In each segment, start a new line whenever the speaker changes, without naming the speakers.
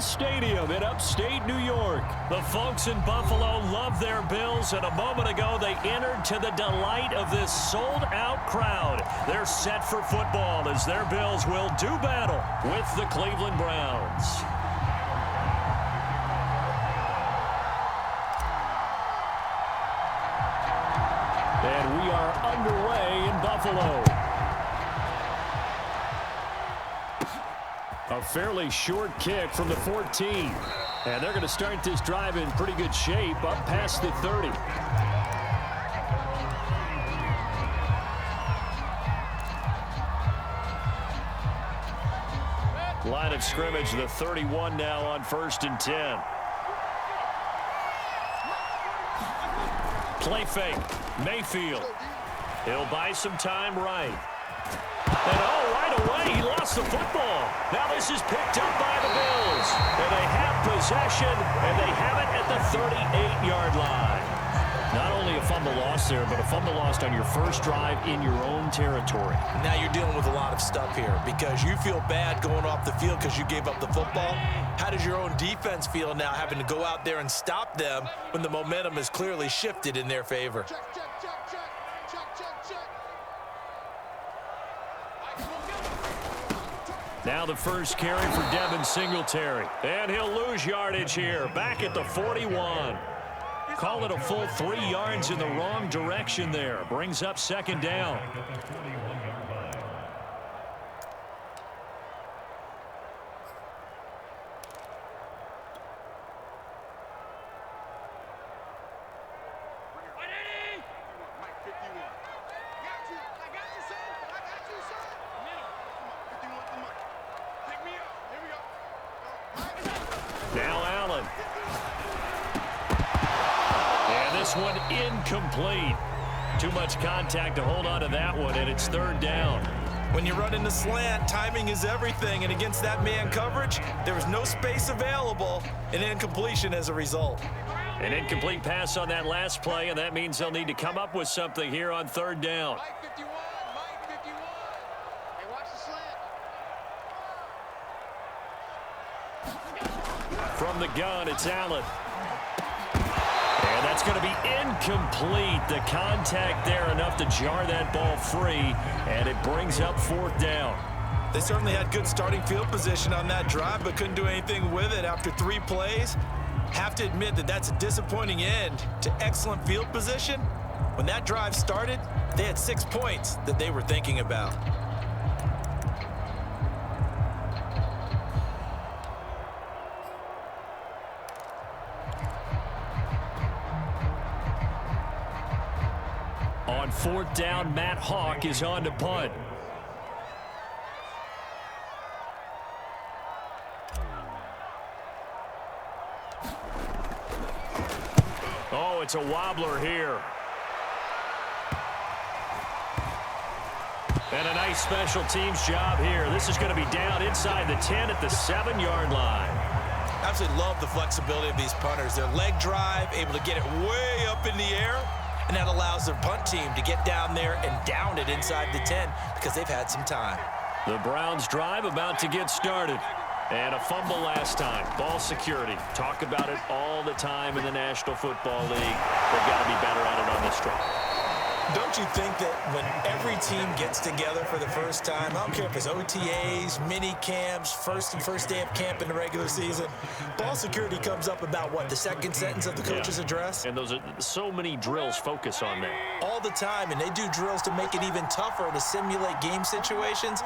Memorial Stadium in upstate New York. The folks in Buffalo love their Bills, and a moment ago they entered to the delight of this sold-out crowd. They're set for football as their Bills will do battle with the Cleveland Browns. And we are underway in Buffalo. A fairly short kick from the 14. And they're going to start this drive in pretty good shape up past the 30. Line of scrimmage, the 31 now on 1st and 10. Play fake. Mayfield. He'll buy some time right. And right away, he lost the football. Now this is picked up by the Bills. And they have possession, and they have it at the 38-yard line. Not only a fumble loss there, but a fumble lost on your first drive in your own territory.
Now you're dealing with a lot of stuff here because you feel bad going off the field because you gave up the football. How does your own defense feel now having to go out there and stop them when the momentum is clearly shifted in their favor?
Now the first carry for Devin Singletary. And he'll lose yardage here. Back at the 41. Call it a full 3 yards in the wrong direction there. Brings up 2nd down. Now Allen. And this one incomplete. Too much contact to hold on to that one, and it's 3rd down.
When you run in the slant, timing is everything, and against that man coverage, there was no space available, and incompletion as a result.
An incomplete pass on that last play, and that means they'll need to come up with something here on 3rd down. From the gun, it's Allen. And that's going to be incomplete. The contact there enough to jar that ball free, and it brings up 4th down.
They certainly had good starting field position on that drive, but couldn't do anything with it after 3 plays. Have to admit that that's a disappointing end to excellent field position. When that drive started, they had 6 points that they were thinking about.
On 4th down, Matt Hawk is on to punt. Oh, it's a wobbler here. And a nice special teams job here. This is going to be down inside the 10 at the 7-yard line.
Absolutely love the flexibility of these punters. Their leg drive, able to get it way up in the air, and that allows their punt team to get down there and down it inside the 10 because they've had some time.
The Browns drive about to get started. And a fumble last time. Ball security. Talk about it all the time in the National Football League. They've got to be better at it on this drive.
Don't you think that when every team gets together for the first time, I don't care if it's OTAs, mini camps, first day of camp in the regular season, ball security comes up about, what, the second sentence of the coach's address?
And those are so many drills focus on that.
All the time, and they do drills to make it even tougher to simulate game situations.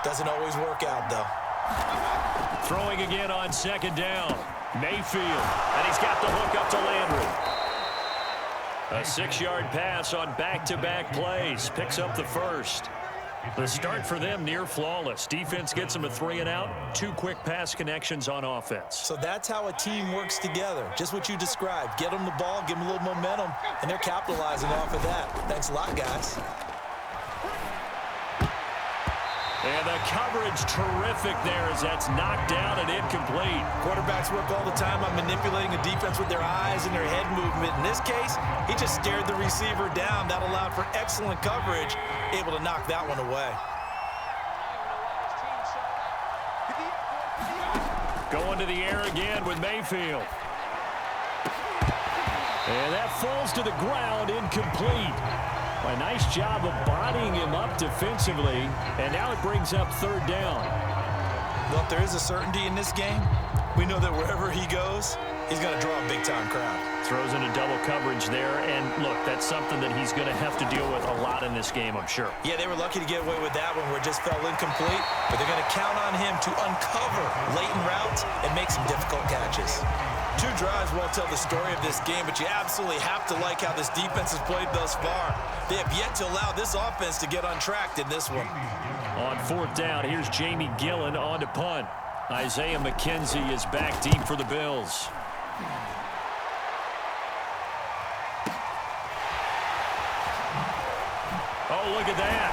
Doesn't always work out, though.
Throwing again on 2nd down. Mayfield, and he's got the hook up to Landry. A 6-yard pass on back-to-back plays. Picks up the first. The start for them near flawless. Defense gets them a 3-and-out. 2 quick pass connections on offense.
So that's how a team works together. Just what you described. Get them the ball, give them a little momentum, and they're capitalizing off of that. Thanks a lot, guys.
And the coverage terrific there as that's knocked down and incomplete.
Quarterbacks work all the time on manipulating a defense with their eyes and their head movement. In this case, he just stared the receiver down. That allowed for excellent coverage, able to knock that one away.
Going to the air again with Mayfield. And that falls to the ground, incomplete. A nice job of bodying him up defensively, and now it brings up third down.
Well, if there is a certainty in this game, we know that wherever he goes, he's going to draw a big-time crowd.
Throws into double coverage there, and look, that's something that he's going to have to deal with a lot in this game, I'm sure.
Yeah, they were lucky to get away with that one where it just fell incomplete, but they're going to count on him to uncover latent routes and make some difficult catches. 2 drives won't tell the story of this game, but you absolutely have to like how this defense has played thus far. They have yet to allow this offense to get untracked in this one.
On fourth down, here's Jamie Gillen on to punt. Isaiah McKenzie is back deep for the Bills. Oh, look at that.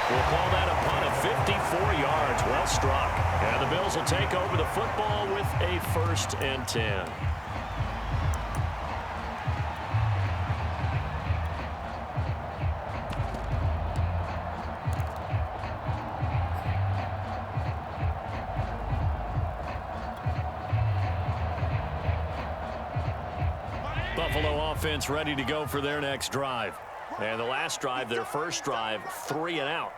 We'll call that a punt of 54 yards. Well struck. And the Bills will take over the football with a 1st and 10. Buffalo offense ready to go for their next drive. And the last drive, their first drive, 3 and out.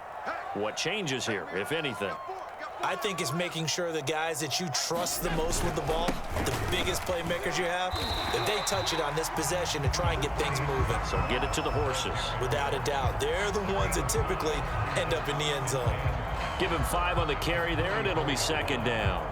What changes here, if anything?
I think it's making sure the guys that you trust the most with the ball, the biggest playmakers you have, that they touch it on this possession to try and get things moving.
So get it to the horses.
Without a doubt. They're the ones that typically end up in the end zone.
Give him 5 on the carry there, and it'll be 2nd down.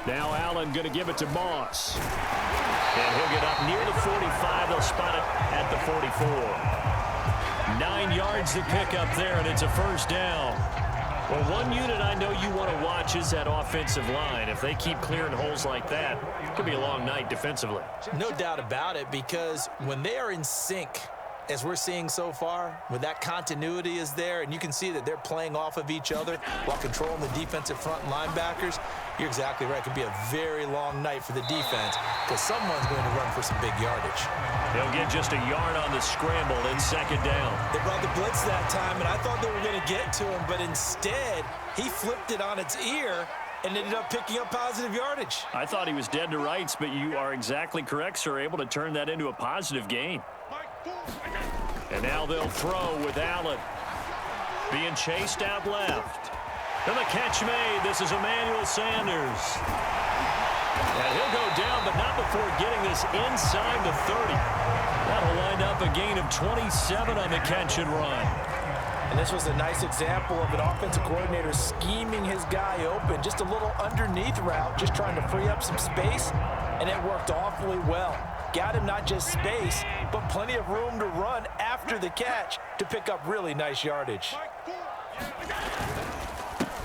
Now Allen going to give it to Moss. And he'll get up near the 45. They'll spot it at the 44. 9 yards to pick up there, and it's a 1st down. Well, one unit I know you want to watch is that offensive line. If they keep clearing holes like that, it could be a long night defensively.
No doubt about it, because when they are in sync, as we're seeing so far, when that continuity is there and you can see that they're playing off of each other while controlling the defensive front and linebackers, you're exactly right. It could be a very long night for the defense because someone's going to run for some big yardage.
They'll get just a yard on the scramble in 2nd down.
They brought the blitz that time, and I thought they were going to get to him, but instead he flipped it on its ear and ended up picking up positive yardage.
I thought he was dead to rights, but you are exactly correct, sir. Able to turn that into a positive gain. And now they'll throw with Allen. Being chased out left. And the catch made. This is Emmanuel Sanders. And he'll go down, but not before getting this inside the 30. That'll wind up a gain of 27 on the catch and run.
And this was a nice example of an offensive coordinator scheming his guy open. Just a little underneath route, just trying to free up some space, and it worked awfully well. Got him not just space, but plenty of room to run after the catch to pick up really nice yardage.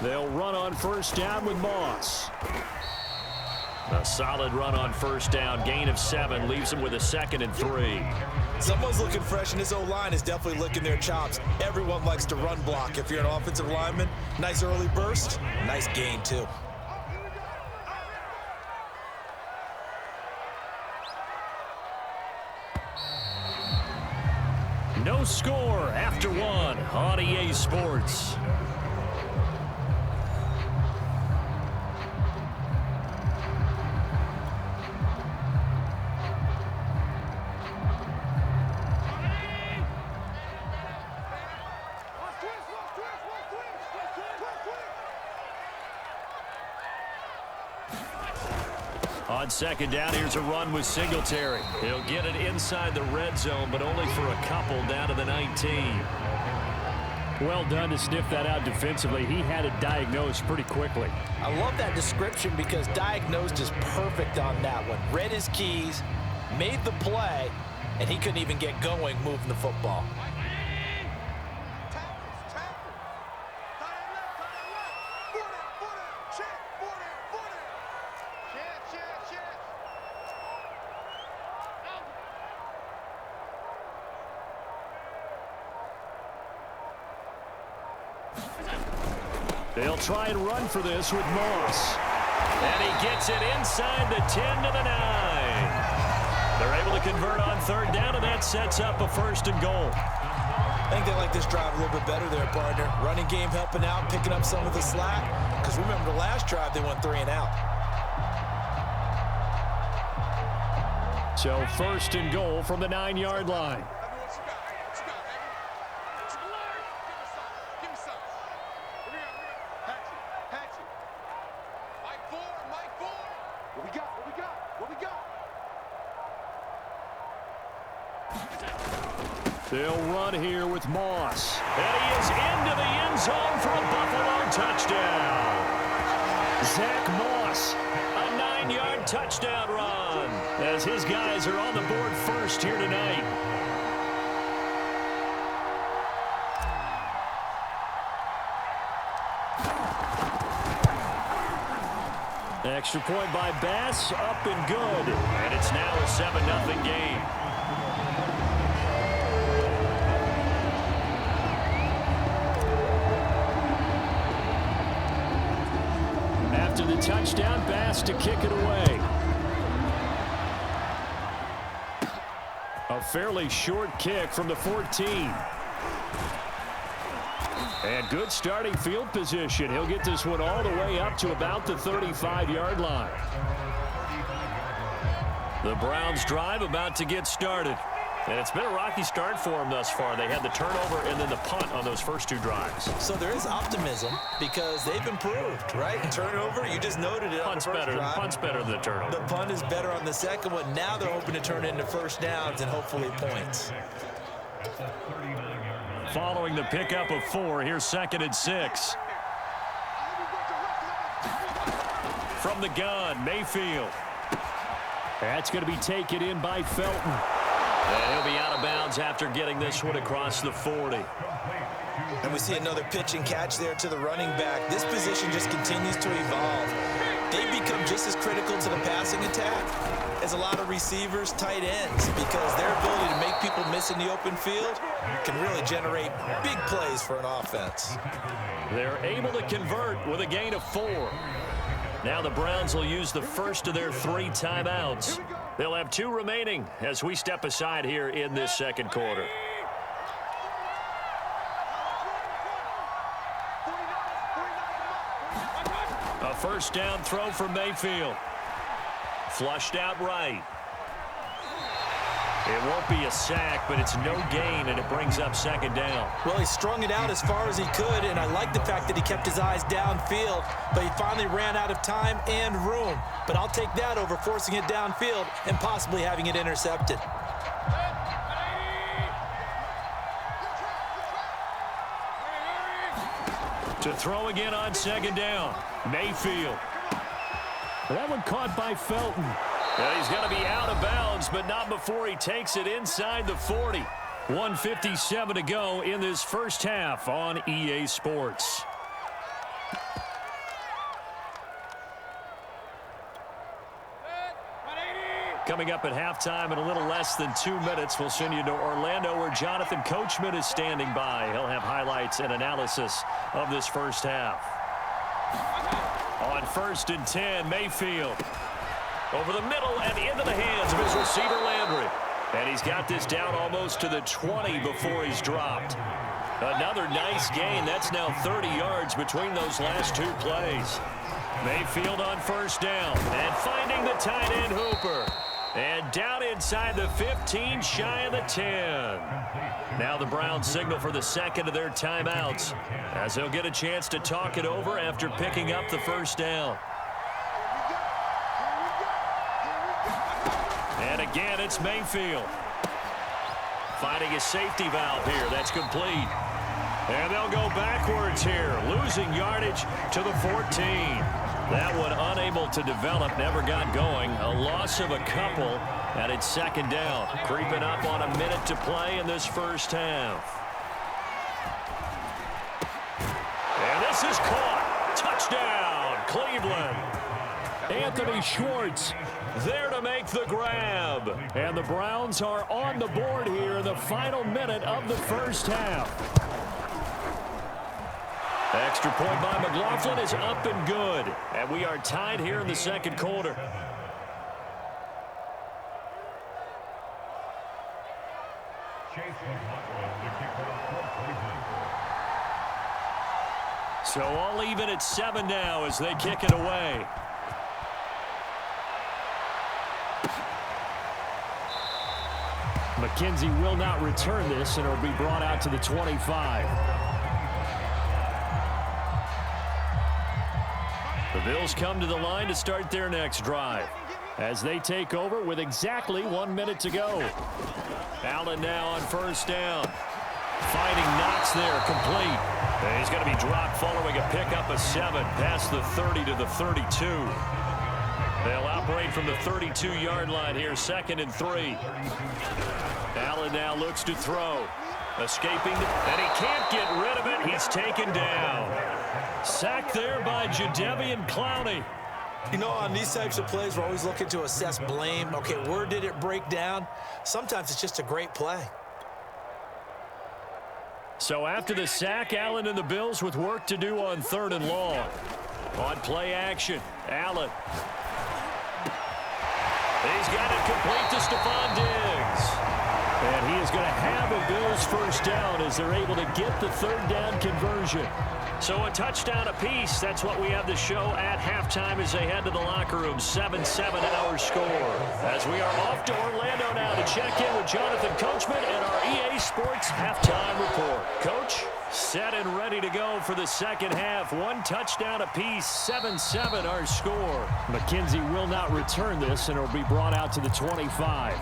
They'll run on 1st down with Moss. A solid run on 1st down. Gain of 7 leaves them with a 2nd and 3.
Someone's looking fresh, and this O-line is definitely licking their chops. Everyone likes to run block. If you're an offensive lineman, nice early burst, nice gain too.
No score after 1 on EA Sports. On 2nd down, here's a run with Singletary. He'll get it inside the red zone, but only for a couple down to the 19. Well done to sniff that out defensively. He had it diagnosed pretty quickly.
I love that description because diagnosed is perfect on that one. Read his keys, made the play, and he couldn't even get going moving the football.
They'll try and run for this with Moss. And he gets it inside the 10 to the 9. They're able to convert on third down, and that sets up a 1st and goal.
I think they like this drive a little bit better there, partner. Running game helping out, picking up some of the slack. Because remember, the last drive, they went 3 and out.
So 1st and goal from the 9-yard line. They'll run here with Moss. And he is into the end zone for a Buffalo touchdown. Zach Moss, a 9-yard touchdown run, as his guys are on the board first here tonight. Extra point by Bass, up and good. And it's now a 7-0 game. After the touchdown, Bass to kick it away. A fairly short kick from the 14. And good starting field position. He'll get this one all the way up to about the 35-yard line. The Browns drive about to get started. And it's been a rocky start for them thus far. They had the turnover and then the punt on those first 2 drives.
So there is optimism because they've improved, right? Turnover, you just noted it on the first drive.
Punt's better than the turnover.
The punt is better on the second one. Now they're hoping to turn it into first downs and hopefully points.
Following the pickup of 4, here's 2nd and 6. From the gun, Mayfield. That's going to be taken in by Felton. And he'll be out of bounds after getting this one across the 40.
And we see another pitch and catch there to the running back. This position just continues to evolve. They become just as critical to the passing attack as a lot of receivers, tight ends, because their ability to make people miss in the open field can really generate big plays for an offense.
They're able to convert with a gain of 4. Now the Browns will use the first of their 3 timeouts. They'll have 2 remaining as we step aside here in this second quarter. A first down throw for Mayfield. Flushed out right. It won't be a sack, but it's no gain, and it brings up 2nd down.
Well, he strung it out as far as he could, and I like the fact that he kept his eyes downfield, but he finally ran out of time and room. But I'll take that over forcing it downfield and possibly having it intercepted.
To throw again on 2nd down, Mayfield. That one caught by Felton. And he's going to be out of bounds, but not before he takes it inside the 40. 1:57 to go in this first half on EA Sports. Coming up at halftime in a little less than 2 minutes, we'll send you to Orlando where Jonathan Coachman is standing by. He'll have highlights and analysis of this first half. On 1st and 10, Mayfield. Over the middle and into the hands of his receiver, Landry. And he's got this down almost to the 20 before he's dropped. Another nice gain. That's now 30 yards between those last 2 plays. Mayfield on 1st down. And finding the tight end Hooper. And down inside the 15, shy of the 10. Now the Browns signal for the 2nd of their timeouts, as they'll get a chance to talk it over after picking up the 1st down. And again, it's Mayfield. Finding a safety valve here. That's complete. And they'll go backwards here, losing yardage to the 14. That one unable to develop, never got going. A loss of a couple, and it's 2nd down. Creeping up on a minute to play in this first half. And this is caught. Touchdown, Cleveland. Anthony Schwartz there to make the grab. And the Browns are on the board here in the final minute of the first half. Extra point by McLaughlin is up and good. And we are tied here in the second quarter. So all even at 7 now as they kick it away. McKenzie will not return this, and it'll be brought out to the 25. The Bills come to the line to start their next drive as they take over with exactly 1 minute to go. Allen now on first down. Finding Knox there, complete. And he's going to be dropped following a pickup of 7 past the 30 to the 32. They'll operate from the 32-yard line here, 2nd and 3. Allen now looks to throw. Escaping, and he can't get rid of it. He's taken down. Sacked there by Jadeveon Clowney.
You know, on these types of plays, we're always looking to assess blame. Okay, where did it break down? Sometimes it's just a great play.
So after the sack, Allen and the Bills with work to do on 3rd and long. On play action, Allen. He's got it complete to Stephon Diggs. And he is going to have a Bills first down as they're able to get the 3rd down conversion. So a touchdown apiece. That's what we have to show at halftime as they head to the locker room. 7-7 our score. As we are off to Orlando now to check in with Jonathan Coachman and our EA Sports halftime report. Coach, set and ready to go for the second half. 1 touchdown apiece. 7-7 our score. McKenzie will not return this, and it will be brought out to the 25.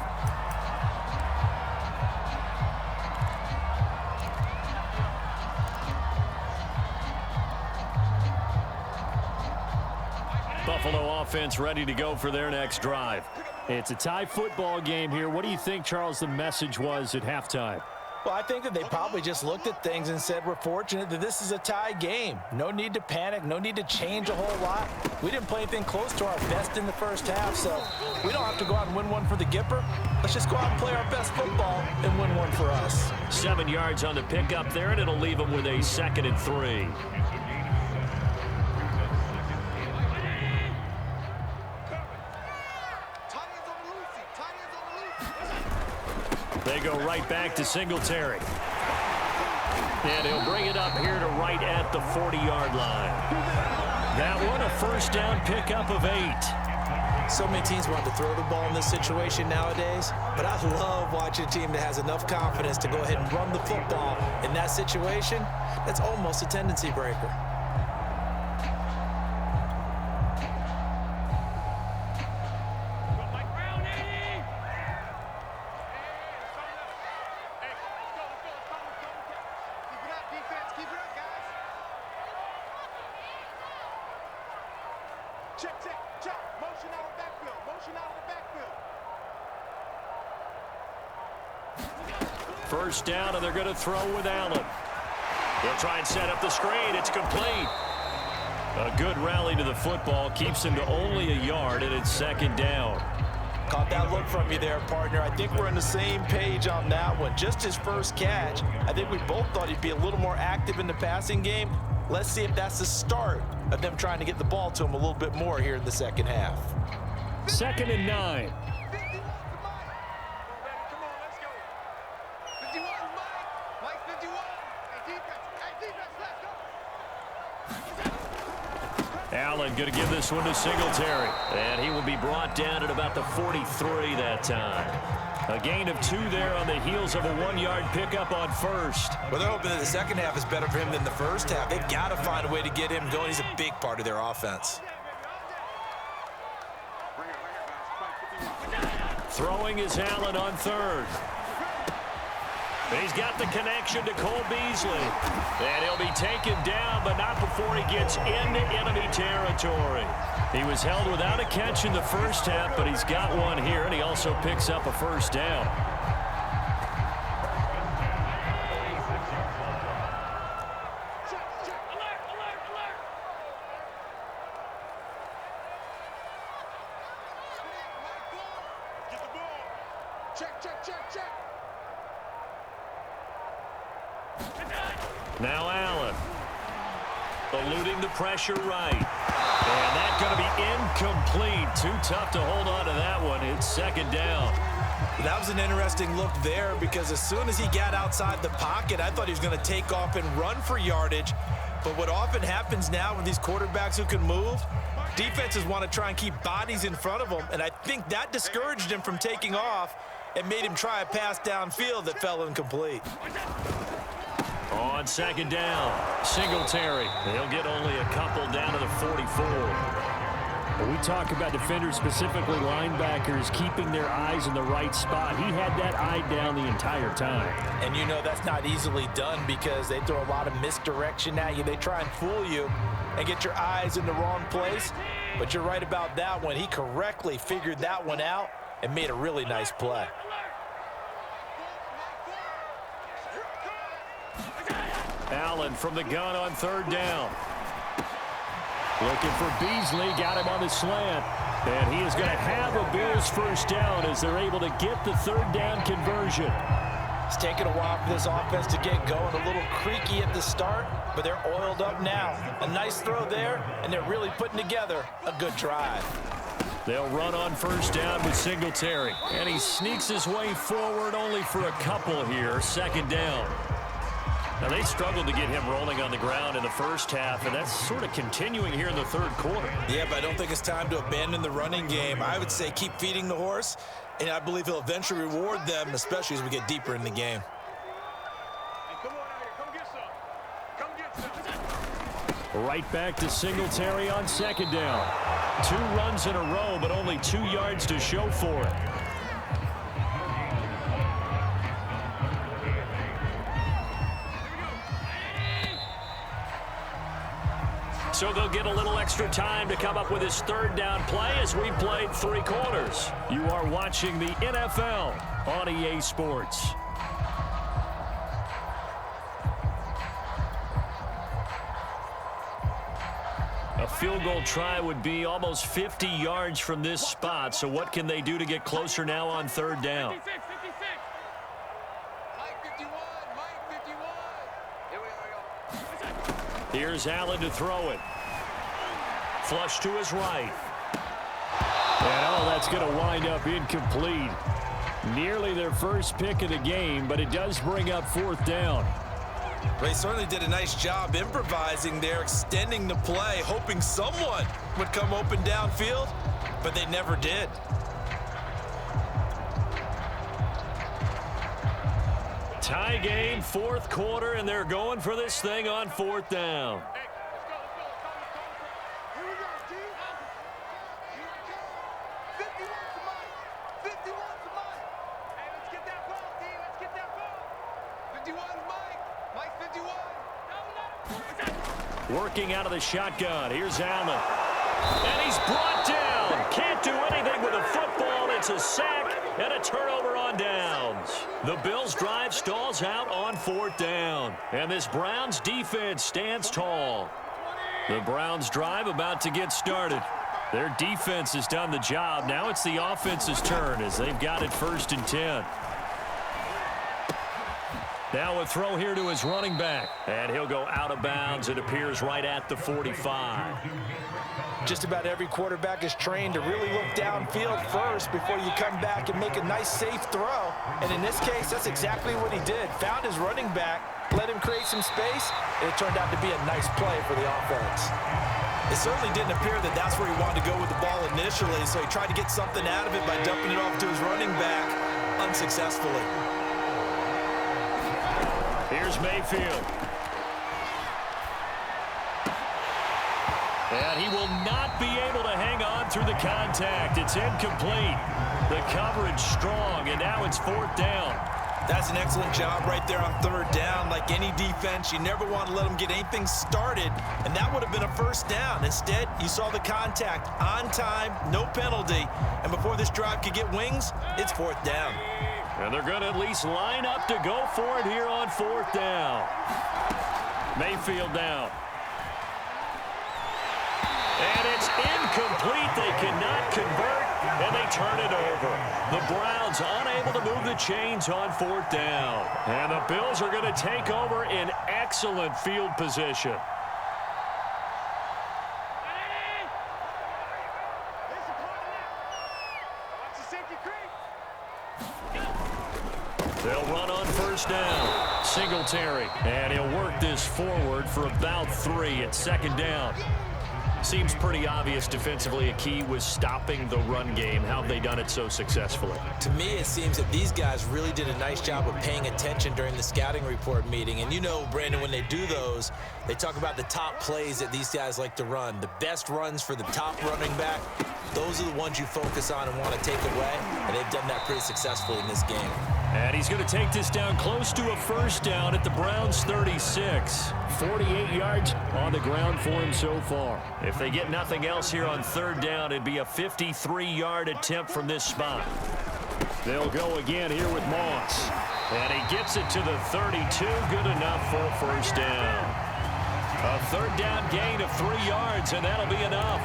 Buffalo offense ready to go for their next drive. It's a tie football game here. What do you think, Charles, the message was at halftime?
Well, I think that they probably just looked at things and said, we're fortunate that this is a tie game. No need to panic. No need to change a whole lot. We didn't play anything close to our best in the first half, so we don't have to go out and win one for the Gipper. Let's just go out and play our best football and win one for us.
7 yards on the pickup there, and it'll leave them with a 2nd and 3. They go right back to Singletary. And he'll bring it up here to right at the 40-yard line. That one, a first down pickup of 8.
So many teams want to throw the ball in this situation nowadays, but I love watching a team that has enough confidence to go ahead and run the football in that situation. That's almost a tendency breaker.
First down, and they're going to throw with Allen. They'll try and set up the screen. It's complete. A good rally to the football keeps him to only a yard, and it's 2nd down.
Caught that look from you there, partner. I think we're on the same page on that one. Just his first catch. I think we both thought he'd be a little more active in the passing game. Let's see if that's the start of them trying to get the ball to him a little bit more here in the second half.
2nd and 9. Allen going to give this one to Singletary. And he will be brought down at about the 43 that time. A gain of 2 there on the heels of a 1-yard pickup on first.
Well, they're hoping that the second half is better for him than the first half. They've got to find a way to get him going. He's a big part of their offense.
Throwing is Allen on 3rd. He's got the connection to Cole Beasley. And he'll be taken down, but not before he gets into enemy territory. He was held without a catch in the first half, but he's got one here, and he also picks up a first down. Now Allen. Eluding the pressure right. And that's going to be incomplete. Too tough to hold on to that one. It's second down.
That was an interesting look there because as soon as he got outside the pocket, I thought he was going to take off and run for yardage. But what often happens now with these quarterbacks who can move, defenses want to try and keep bodies in front of them, and I think that discouraged him from taking off and made him try a pass downfield that fell incomplete.
On second down, Singletary. They'll get only a couple down to the 44.
When we talk about defenders, specifically linebackers, keeping their eyes in the right spot, he had that eye down the entire time.
And you know that's not easily done because they throw a lot of misdirection at you. They try and fool you and get your eyes in the wrong place. But you're right about that one. He correctly figured that one out and made a really nice play.
Allen from the gun on third down. Looking for Beasley, got him on the slant. And he is going to have a Bills first down as they're able to get the third down conversion.
It's taken a while for this offense to get going. A little creaky at the start, but they're oiled up now. A nice throw there, and they're really putting together a good drive.
They'll run on first down with Singletary. And he sneaks his way forward only for a couple here. Second down. Now, they struggled to get him rolling on the ground in the first half, and that's sort of continuing here in the third quarter.
Yeah, but I don't think it's time to abandon the running game. I would say keep feeding the horse, and I believe he'll eventually reward them, especially as we get deeper in the game.
Right back to Singletary on second down. 2 runs in a row, but only 2 yards to show for it. So they'll get a little extra time to come up with his third down play as we played 3 quarters. You are watching the NFL on EA Sports. A field goal try would be almost 50 yards from this spot. So what can they do to get closer now on third down?
56. Mike 51. Mike 51. Here we go.
Here's Allen to throw it. Flush to his right. And that's going to wind up incomplete. Nearly their first pick of the game, but it does bring up fourth down.
They certainly did a nice job improvising there, extending the play, hoping someone would come open downfield, but they never did.
Tie game, fourth quarter, and they're going for this thing on fourth down. Working out of the shotgun. Here's Allen. And he's brought down. Can't do anything with a football. It's a sack and a turnover on downs. The Bills' drive stalls out on fourth down. And this Browns defense stands tall. The Browns' drive about to get started. Their defense has done the job. Now it's the offense's turn as they've got it 1st and 10. Now a throw here to his running back. And he'll go out of bounds. It appears right at the 45.
Just about every quarterback is trained to really look downfield first before you come back and make a nice, safe throw. And in this case, that's exactly what he did. Found his running back, let him create some space, and it turned out to be a nice play for the offense. It certainly didn't appear that that's where he wanted to go with the ball initially, so he tried to get something out of it by dumping it off to his running back unsuccessfully.
Here's Mayfield. And he will not be able to hang on through the contact. It's incomplete. The coverage strong, and now it's fourth down.
That's an excellent job right there on third down. Like any defense, you never want to let them get anything started, and that would have been a first down. Instead, you saw the contact on time, no penalty, and before this drive could get wings, it's fourth down.
And they're going to at least line up to go for it here on fourth down. Mayfield down. And it's incomplete. They cannot convert, and they turn it over. The Browns unable to move the chains on fourth down. And the Bills are going to take over in excellent field position. They'll run on first down. Singletary. And he'll work this forward for about 3 at second down. Seems pretty obvious defensively a key was stopping the run game. How have they done it so successfully?
To me, it seems that these guys really did a nice job of paying attention during the scouting report meeting. And you know, Brandon, when they do those, they talk about the top plays that these guys like to run. The best runs for the top running back, those are the ones you focus on and want to take away. And they've done that pretty successfully in this game.
And he's going to take this down close to a first down at the Browns' 36.
48 yards on the ground for him so far.
If they get nothing else here on third down, it'd be a 53-yard attempt from this spot.
They'll go again here with Moss.
And he gets it to the 32. Good enough for a first down. A third down gain of 3 yards, and that'll be enough.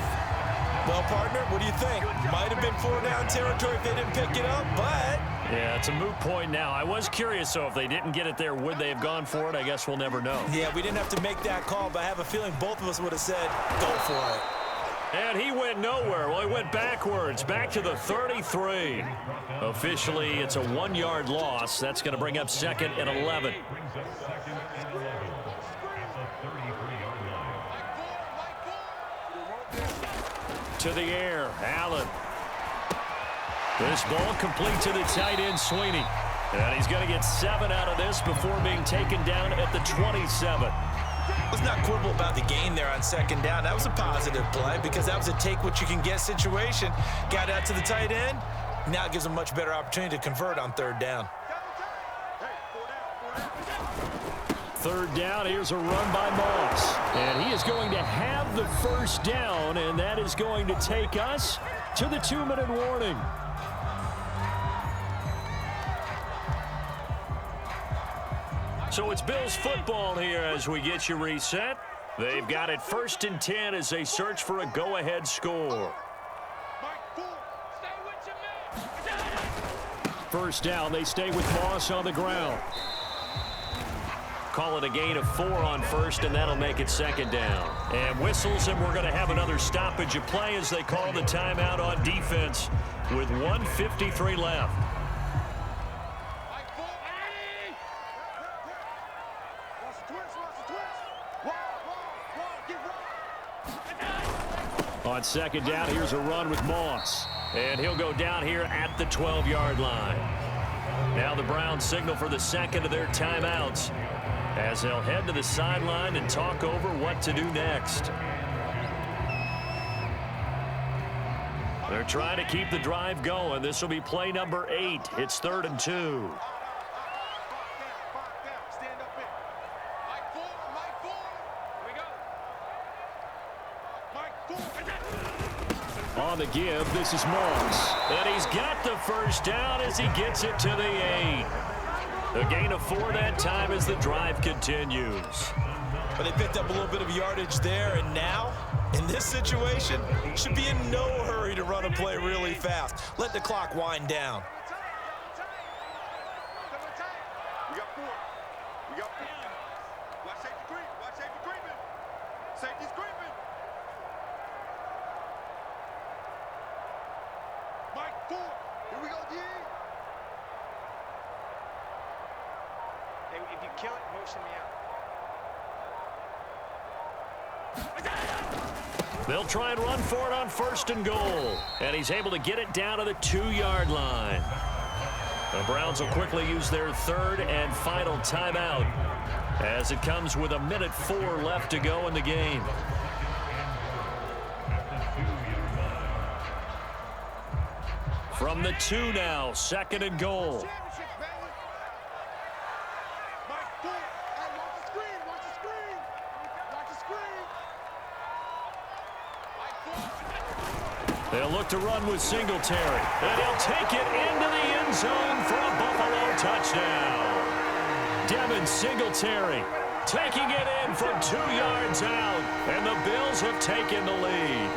Well, partner, what do you think? Might have been 4-down territory if they didn't pick it up, but...
Yeah, it's a moot point now. I was curious, so if they didn't get it there, would they have gone for it? I guess we'll never know.
Yeah, we didn't have to make that call, but I have a feeling both of us would have said, go for it.
And he went nowhere. Well, he went backwards, back to the 33. Officially, it's a 1-yard loss. That's going to bring up second and 11. To the air, Allen. This ball complete to the tight end, Sweeney. And he's going to get 7 out of this before being taken down at the 27.
Let's not quibble about the gain there on second down. That was a positive play because that was a take-what-you-can-get situation. Got out to the tight end. Now it gives them a much better opportunity to convert on third down.
Third down, here's a run by Moss. And he is going to have the first down, and that is going to take us to the 2-minute warning.
So it's Bills football here as we get you reset. They've got it 1st and 10 as they search for a go-ahead score.
First down, they stay with Moss on the ground.
Call it a gain of 4 on first, and that'll make it second down. And whistles, and we're going to have another stoppage of play as they call the timeout on defense with 1:53 left.
On second down, here's a run with Moss.
And he'll go down here at the 12-yard line. Now the Browns signal for the second of their timeouts as they'll head to the sideline and talk over what to do next. They're trying to keep the drive going. This will be play number 8. It's 3rd and 2.
On the give, this is Moss.
And he's got the first down as he gets it to the 8. A gain of 4 that time as the drive continues.
But they picked up a little bit of yardage there, and now, in this situation, should be in no hurry to run a play really fast. Let the clock wind down.
We got 4. We got 4. Watch safety creep. Watch safety creeping. Safety's creeping. Mike 4. Here we go, D. Hey, if you kill it, motion me out.
They'll try and run for it on 1st and goal. And he's able to get it down to the 2-yard line. The Browns will quickly use their 3rd and final timeout as it comes with 1:04 left to go in the game. From the 2 now, 2nd and goal. They'll look to run with Singletary. And he'll take it into the end zone for a Buffalo touchdown. Devin Singletary taking it in from 2 yards out. And the Bills have taken the lead.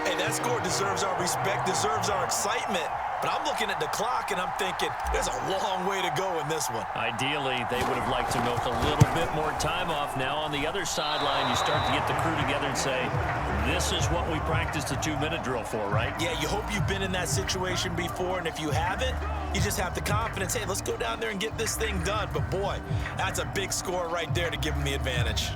Hey, that score deserves our respect, deserves our excitement. But I'm looking at the clock, and I'm thinking there's a long way to go in this one.
Ideally, they would have liked to milk a little bit more time off. Now on the other sideline, you start to get the crew together and say, this is what we practiced the 2-minute drill for, right?
Yeah, you hope you've been in that situation before, and if you haven't, you just have the confidence, hey, let's go down there and get this thing done. But, boy, that's a big score right there to give them the advantage.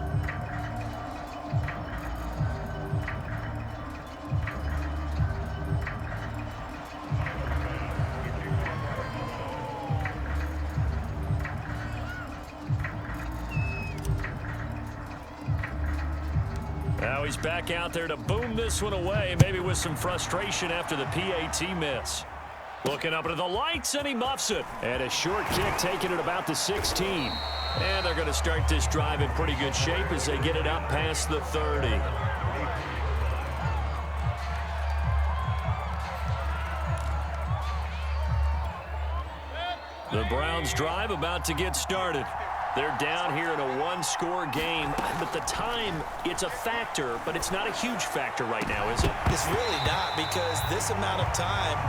Now he's back out there to boom this one away, maybe with some frustration after the PAT miss. Looking up into the lights, and he muffs it. And a short kick taken at about the 16. And they're going to start this drive in pretty good shape as they get it up past the 30. The Browns drive about to get started. They're down here in a one-score game, but the time, it's a factor, but it's not a huge factor right now, is it?
It's really not, because this amount of time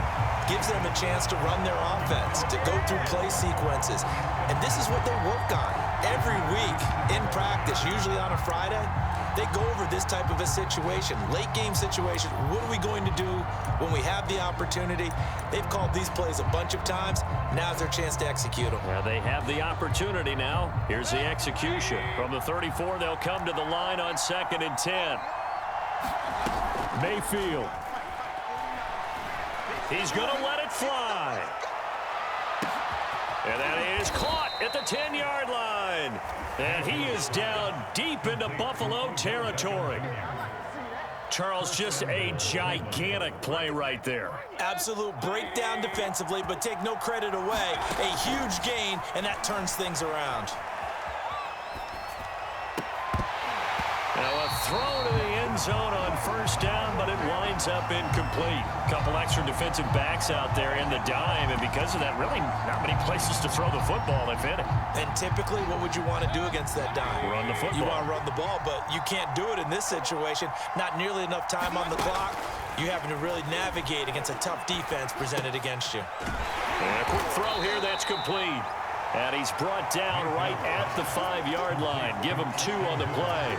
gives them a chance to run their offense, to go through play sequences. And this is what they work on every week in practice, usually on a Friday. They go over this type of a situation, late game situation. What are we going to do when we have the opportunity? They've called these plays a bunch of times. Now's their chance to execute them.
Well, they have the opportunity now. Here's the execution. From the 34, they'll come to the line on 2nd and 10. Mayfield. He's going to let it fly. And that is caught at the 10-yard line. And he is down deep into Buffalo territory. Charles, just a gigantic play right there.
Absolute breakdown defensively, but take no credit away. A huge gain, and that turns things around.
Now a throw to the end zone on 1st down, but it winds up incomplete. Couple extra defensive backs out there in the dime, and because of that, really not many places to throw the football, if any.
And typically, what would you want to do against that dime?
Run the football.
You want to run the ball, but you can't do it in this situation. Not nearly enough time on the clock. You having to really navigate against a tough defense presented against you.
And a quick throw here that's complete. And he's brought down right at the 5-yard line. Give him 2 on the play.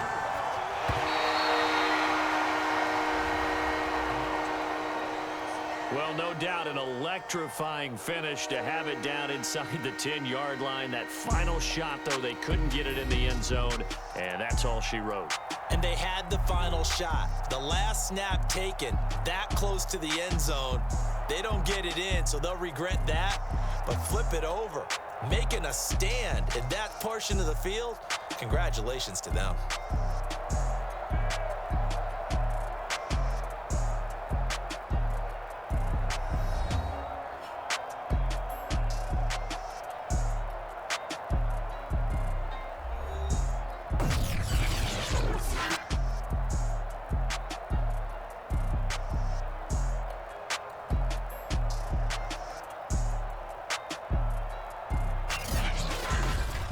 Well, no doubt an electrifying finish to have it down inside the 10-yard line. That final shot, though, they couldn't get it in the end zone, and that's all she wrote.
And they had the final shot. The last snap taken that close to the end zone. They don't get it in, so they'll regret that. But flip it over, making a stand in that portion of the field, congratulations to them.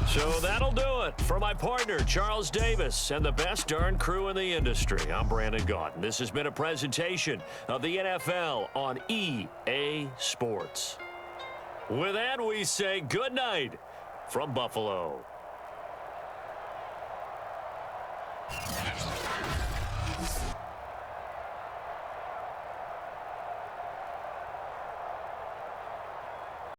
So that'll do it for my partner, Charles Davis, and the best darn crew in the industry. I'm Brandon Gaudin. This has been a presentation of the NFL on EA Sports. With that, we say good night from Buffalo.